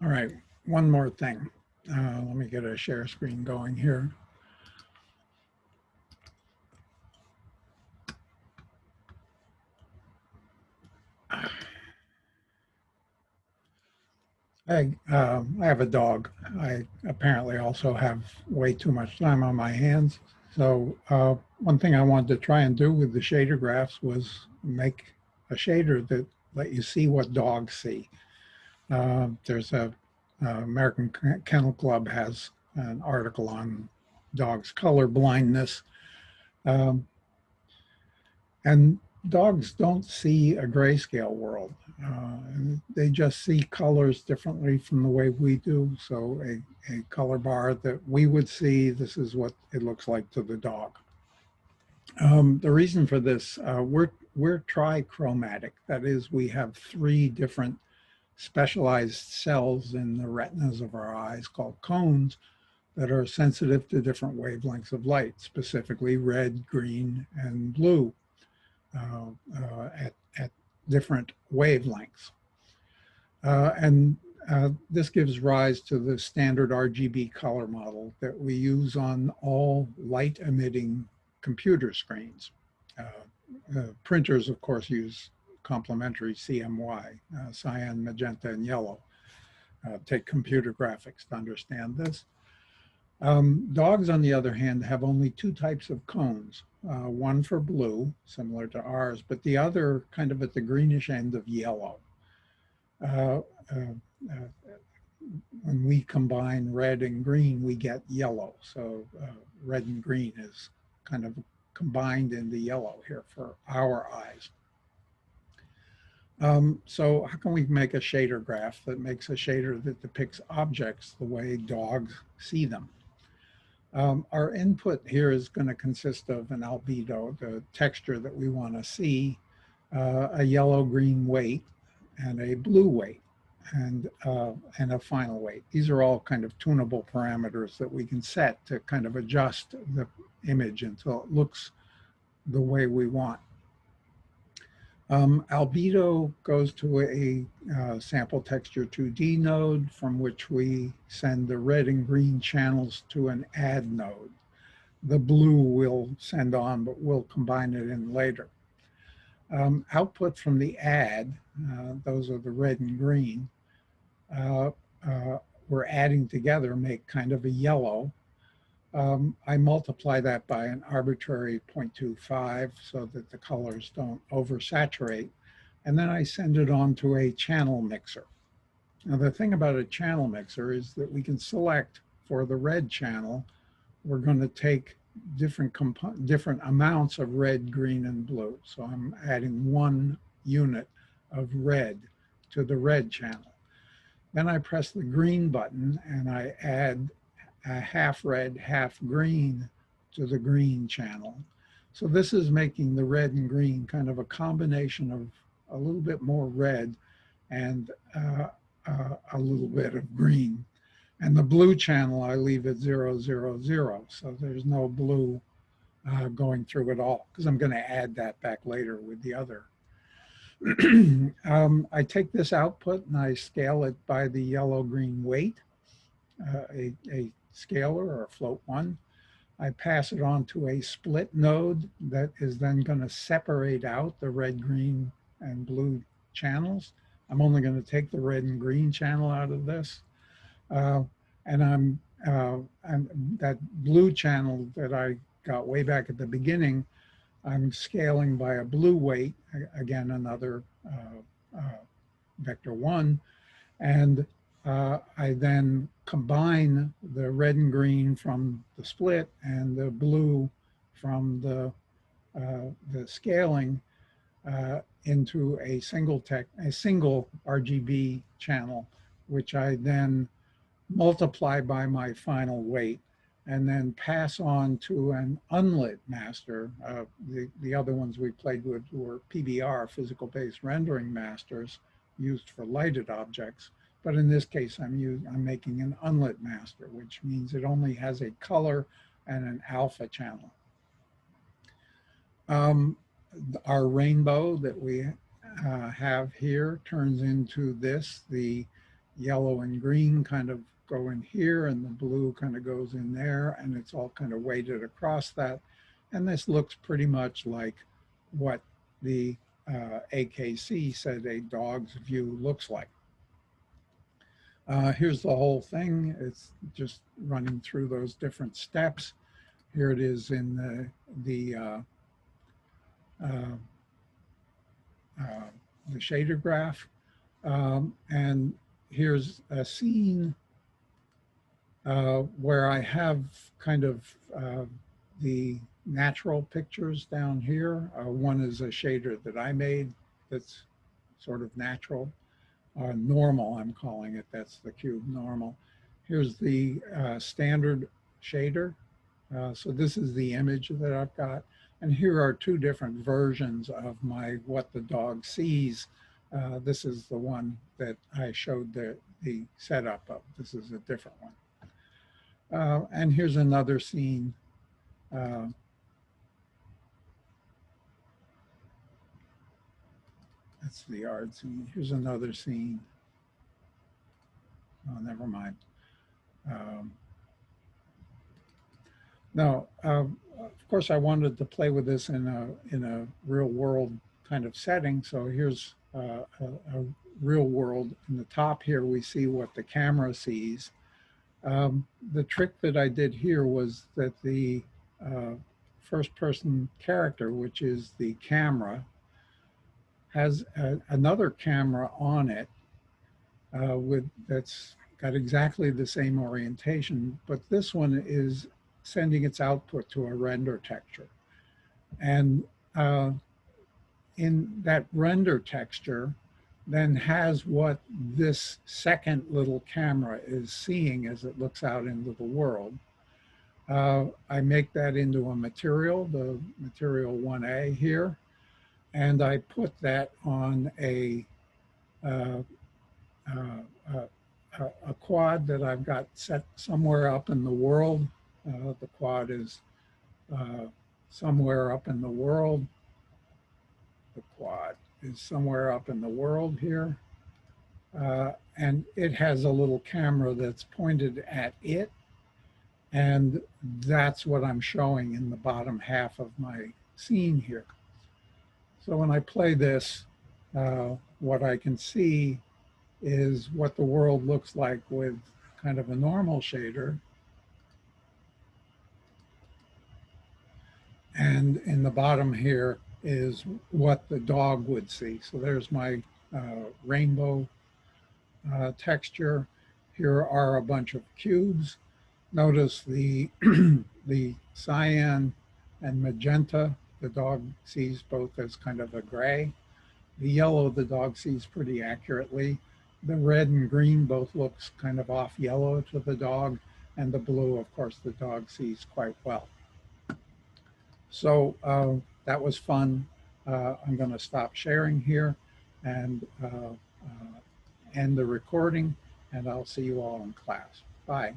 All right, one more thing. Let me get a share screen going here. I have a dog. I apparently also have way too much time on my hands. So one thing I wanted to try and do with the shader graphs was make a shader that let you see what dogs see. There's a American Kennel Club has an article on dogs' color blindness. Um, And dogs don't see a grayscale world. They just see colors differently from the way we do. So a color bar that we would see, this is what it looks like to the dog. The reason for this, we're trichromatic. That is, we have three different specialized cells in the retinas of our eyes called cones that are sensitive to different wavelengths of light, specifically red, green, and blue. At different wavelengths. And this gives rise to the standard RGB color model that we use on all light emitting computer screens. Printers, of course, use complementary CMY, cyan, magenta, and yellow. Take computer graphics to understand this. Dogs, on the other hand, have only two types of cones, one for blue, similar to ours, but the other kind of at the greenish end of yellow. Uh, uh, uh, when we combine red and green, we get yellow. So red and green is kind of combined into yellow here for our eyes. So how can we make a shader graph that makes a shader that depicts objects the way dogs see them? Our input here is going to consist of an albedo, the texture that we want to see, a yellow-green weight, and a blue weight, and a final weight. These are all kind of tunable parameters that we can set to kind of adjust the image until it looks the way we want. Albedo goes to a sample texture 2D node from which we send the red and green channels to an add node. The blue we'll send on, but we'll combine it in later. Output from the add, those are the red and green, uh, we're adding together, make kind of a yellow. I multiply that by an arbitrary 0.25 so that the colors don't oversaturate. And then I send it on to a channel mixer. Now, the thing about a channel mixer is that we can select for the red channel, we're going to take different amounts of red, green, and blue. So I'm adding 1 unit of red to the red channel. Then I press the green button and I add a half red, half green to the green channel. So this is making the red and green kind of a combination of a little bit more red and a little bit of green. And the blue channel I leave at 0, 0, 0. So there's no blue going through at all because I'm going to add that back later with the other. I take this output and I scale it by the yellow-green weight, a scalar or a float one. I pass it on to a split node that is then going to separate out the red, green, and blue channels. I'm only going to take the red and green channel out of this. And that blue channel that I got way back at the beginning, I'm scaling by a blue weight, again, another vector 1. And I then combine the red and green from the split and the blue from the scaling into a single RGB channel, which I then multiply by my final weight and then pass on to an unlit master. The other ones we played with were PBR, physical-based rendering masters, used for lighted objects. But in this case, I'm making an unlit master, which means it only has a color and an alpha channel. Our rainbow that we have here turns into this. The yellow and green kind of go in here, and the blue kind of goes in there, and it's all kind of weighted across that. And this looks pretty much like what the AKC said a dog's view looks like. Here's the whole thing. It's just running through those different steps. Here it is in uh, the ShaderGraph. And here's a scene where I have kind of the natural pictures down here. One is a shader that I made that's sort of natural. Normal, I'm calling it. That's the cube normal. Here's the standard shader. So this is the image that I've got. And here are two different versions of my what the dog sees. This is the one that I showed the setup of. This is a different one. And here's another scene. That's the yard scene. Here's another scene. Oh, never mind. Now, of course, I wanted to play with this in a real world kind of setting. So here's a real world. In the top here, we see what the camera sees. The trick that I did here was that the first person character, which is the camera, has another camera on it that's got exactly the same orientation, but this one is sending its output to a render texture. And in that render texture then has what this second little camera is seeing as it looks out into the world. I make that into a material, the material 1A here, and I put that on a quad that I've got set somewhere up in the world. The quad is somewhere up in the world. The quad is somewhere up in the world here. And it has a little camera that's pointed at it. And that's what I'm showing in the bottom half of my scene here. So when I play this, what I can see is what the world looks like with kind of a normal shader. And in the bottom here is what the dog would see. So there's my rainbow texture. Here are a bunch of cubes. Notice the, the cyan and magenta, the dog sees both as kind of a gray. The yellow, the dog sees pretty accurately. The red and green both looks kind of off yellow to the dog. And the blue, of course, the dog sees quite well. So that was fun. I'm going to stop sharing here and end the recording, and I'll see you all in class. Bye.